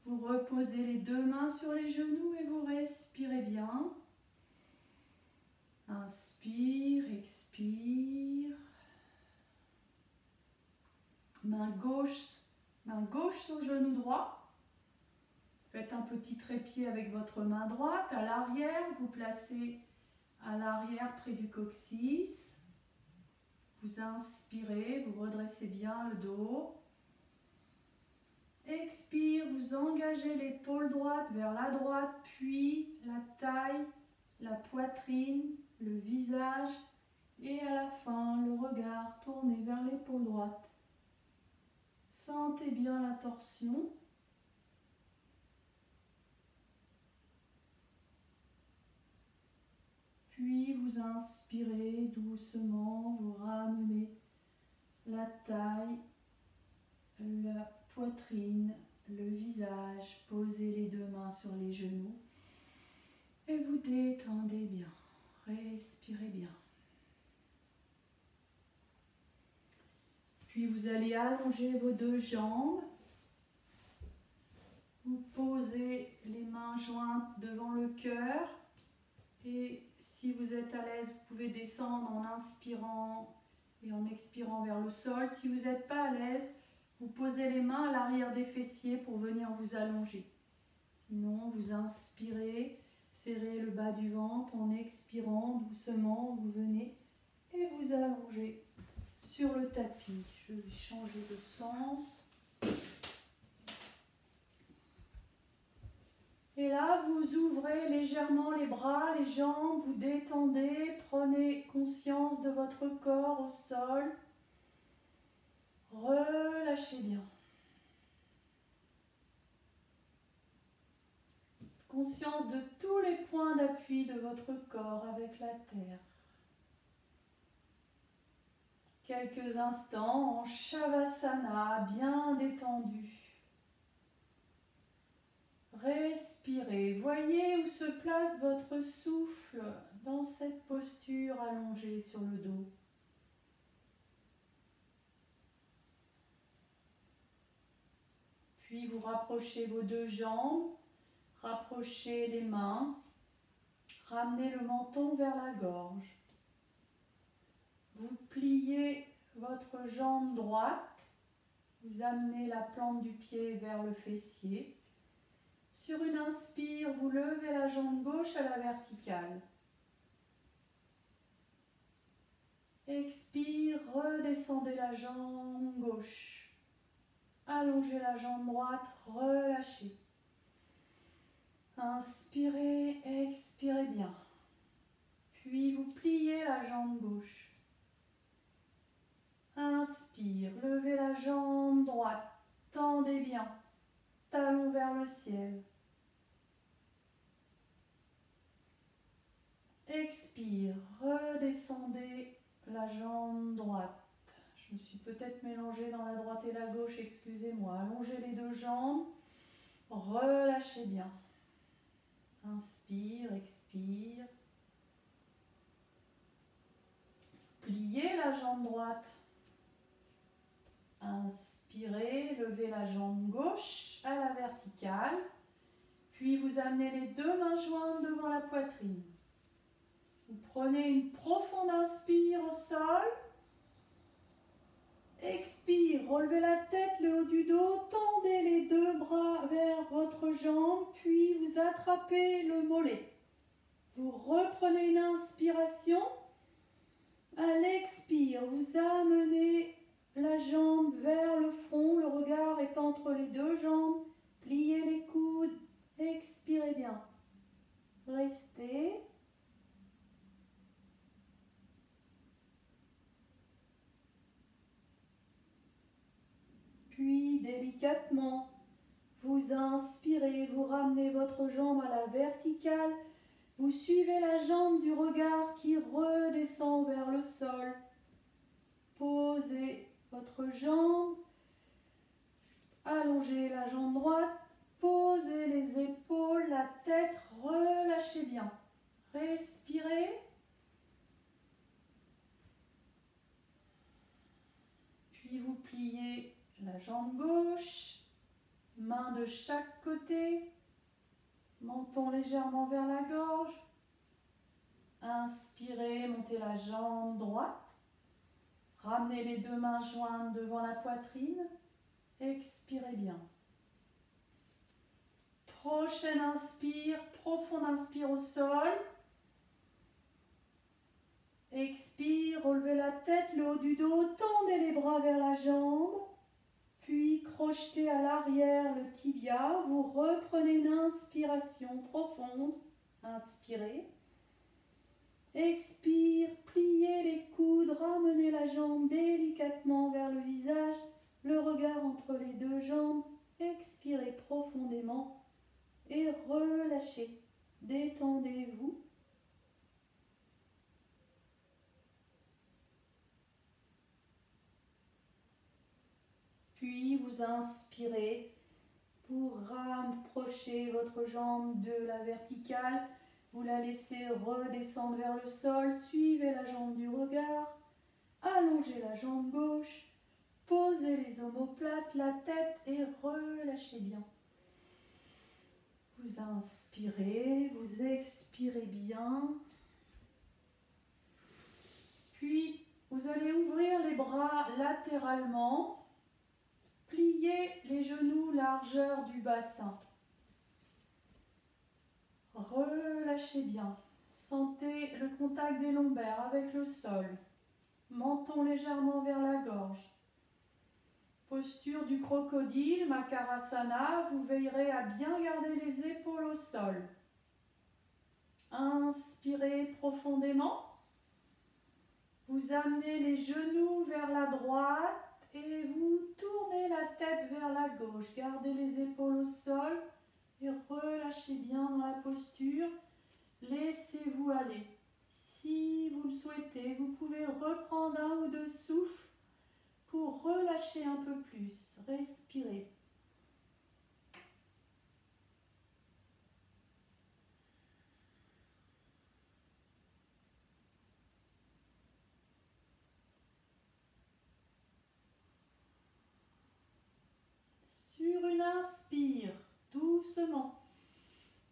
Vous reposez les deux mains sur les genoux et vous respirez bien. Inspire, expire. Main gauche sur genou droit. Faites un petit trépied avec votre main droite à l'arrière. Vous placez à l'arrière près du coccyx. Vous inspirez, vous redressez bien le dos. Expire, vous engagez l'épaule droite vers la droite, puis la taille, la poitrine, le visage et à la fin, le regard tourné vers l'épaule droite. Sentez bien la torsion. Puis vous inspirez doucement, vous ramenez la taille, la poitrine, le visage, posez les deux mains sur les genoux et vous détendez bien, respirez bien. Puis vous allez allonger vos deux jambes, vous posez les mains jointes devant le cœur et si vous êtes à l'aise, vous pouvez descendre en inspirant et en expirant vers le sol. Si vous n'êtes pas à l'aise, vous posez les mains à l'arrière des fessiers pour venir vous allonger. Sinon, vous inspirez, serrez le bas du ventre en expirant doucement, vous venez et vous allongez sur le tapis. Je vais changer de sens. Et là, vous ouvrez légèrement les bras, les jambes, vous détendez, prenez conscience de votre corps au sol. Relâchez bien. Conscience de tous les points d'appui de votre corps avec la terre. Quelques instants en Shavasana, bien détendu. Respirez, voyez où se place votre souffle dans cette posture allongée sur le dos. Puis vous rapprochez vos deux jambes, rapprochez les mains, ramenez le menton vers la gorge. Vous pliez votre jambe droite, vous amenez la plante du pied vers le fessier. Sur une inspire, vous levez la jambe gauche à la verticale. Expire, redescendez la jambe gauche. Allongez la jambe droite, relâchez. Inspirez, expirez bien. Puis vous pliez la jambe gauche. Inspire, levez la jambe droite, tendez bien, talon vers le ciel. Expire, redescendez la jambe droite. Je me suis peut-être mélangée dans la droite et la gauche, excusez-moi. Allongez les deux jambes, relâchez bien. Inspire, expire. Pliez la jambe droite. Inspirez, levez la jambe gauche à la verticale. Puis vous amenez les deux mains jointes devant la poitrine. Vous prenez une profonde inspire au sol. Expire, relevez la tête, le haut du dos, tendez les deux bras vers votre jambe, puis vous attrapez le mollet. Vous reprenez une inspiration. À l'expire, vous amenez la jambe vers le front, le regard est entre les deux jambes. Pliez les coudes, expirez bien. Restez. délicatement. Vous inspirez, vous ramenez votre jambe à la verticale. Vous suivez la jambe du regard qui redescend vers le sol. Posez votre jambe. Allongez la jambe droite. Posez les épaules, la tête, relâchez bien. Respirez. Puis vous pliez la jambe gauche. Main de chaque côté. Menton légèrement vers la gorge. Inspirez, montez la jambe droite. Ramenez les deux mains jointes devant la poitrine. Expirez bien. Prochaine inspire, profonde inspire au sol. Expire, relevez la tête, le haut du dos, tendez les bras vers la jambe. Puis crochetez à l'arrière le tibia. Vous reprenez une inspiration profonde. Inspirez. Expire, pliez les coudes, ramenez la jambe délicatement vers le visage, le regard entre les deux jambes. Expirez profondément et relâchez. Détendez-vous. Puis vous inspirez, vous rapprochez votre jambe de la verticale. Vous la laissez redescendre vers le sol, suivez la jambe du regard, allongez la jambe gauche, posez les omoplates, la tête et relâchez bien. Vous inspirez, vous expirez bien. Puis vous allez ouvrir les bras latéralement, pliez les genoux largeur du bassin. Relâchez bien. Sentez le contact des lombaires avec le sol. Menton légèrement vers la gorge. Posture du crocodile, Makarasana. Vous veillerez à bien garder les épaules au sol. Inspirez profondément. Vous amenez les genoux vers la droite et vous tournez la tête vers la gauche. Gardez les épaules au sol. Et relâchez bien dans la posture, laissez-vous aller. Si vous le souhaitez, vous pouvez reprendre un ou deux souffles pour relâcher un peu plus. Respirez. Sur une inspire, doucement.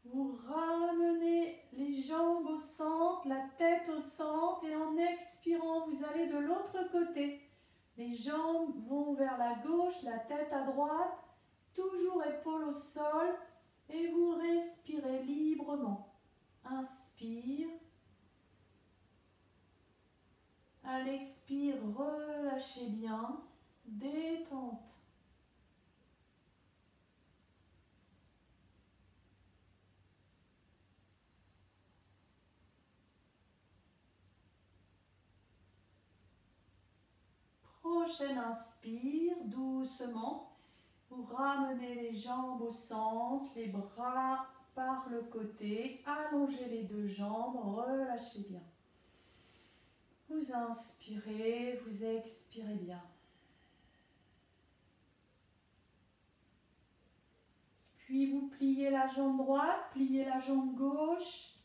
Vous ramenez les jambes au centre, la tête au centre et en expirant, vous allez de l'autre côté. Les jambes vont vers la gauche, la tête à droite, toujours épaules au sol et vous respirez librement. Inspire. À l'expire, relâchez bien, détente. Prochaine inspire, doucement. Vous ramenez les jambes au centre, les bras par le côté. Allongez les deux jambes, relâchez bien. Vous inspirez, vous expirez bien. Puis vous pliez la jambe droite, pliez la jambe gauche.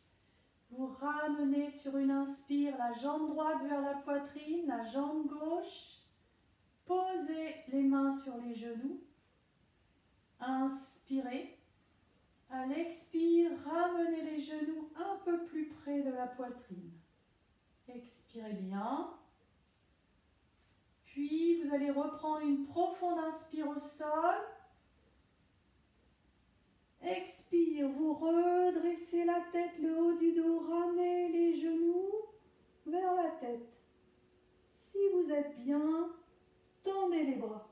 Vous ramenez sur une inspire la jambe droite vers la poitrine, la jambe gauche. Posez les mains sur les genoux. Inspirez. À l'expire, ramenez les genoux un peu plus près de la poitrine. Expirez bien. Puis, vous allez reprendre une profonde inspire au sol. Expire, vous redressez la tête, le haut du dos, ramenez les genoux vers la tête. Si vous êtes bien, tendez les bras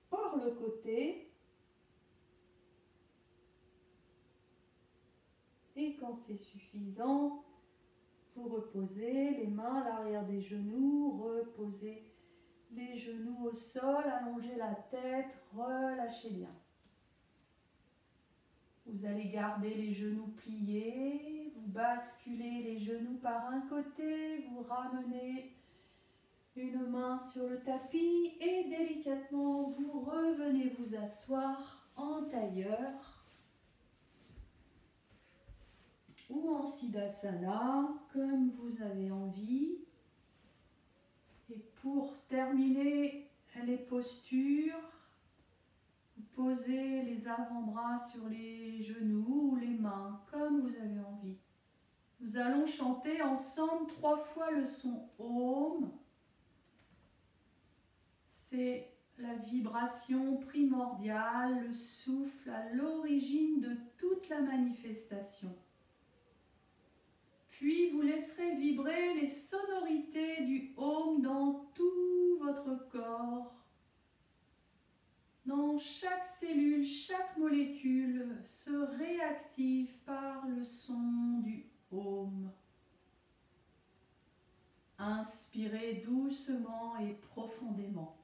par le côté. Et quand c'est suffisant, vous reposez les mains à l'arrière des genoux, reposez Les genoux au sol, allongez la tête, relâchez bien. Vous allez garder les genoux pliés, vous basculez les genoux par un côté, vous ramenez une main sur le tapis et délicatement vous revenez vous asseoir en tailleur ou en Siddhasana, comme vous avez envie. Et pour terminer les postures, vous posez les avant-bras sur les genoux ou les mains, comme vous avez envie. Nous allons chanter ensemble 3 fois le son Om. C'est la vibration primordiale, le souffle à l'origine de toute la manifestation. Puis vous laisserez vibrer les sonorités du Om dans tout votre corps. Dans chaque cellule, chaque molécule se réactive par le son du Om. Inspirez doucement et profondément.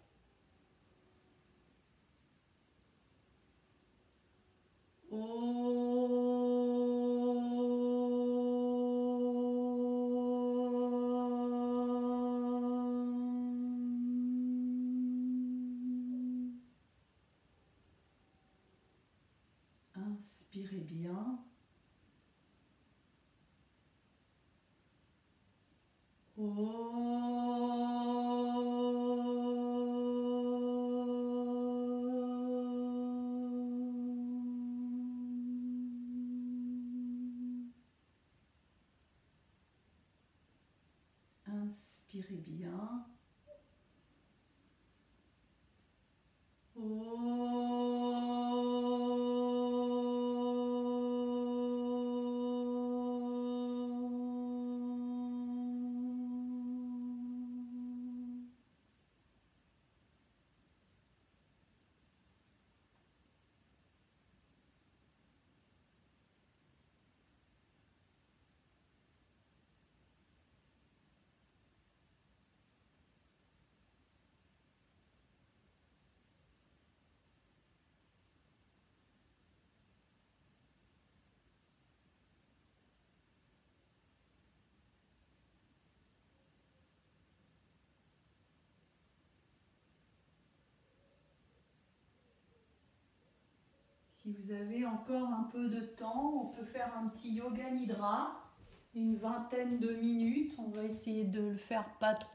Inspirez bien. Inspirez bien. Si vous avez encore un peu de temps, on peut faire un petit yoga nidra, une vingtaine de minutes. On va essayer de le faire pas trop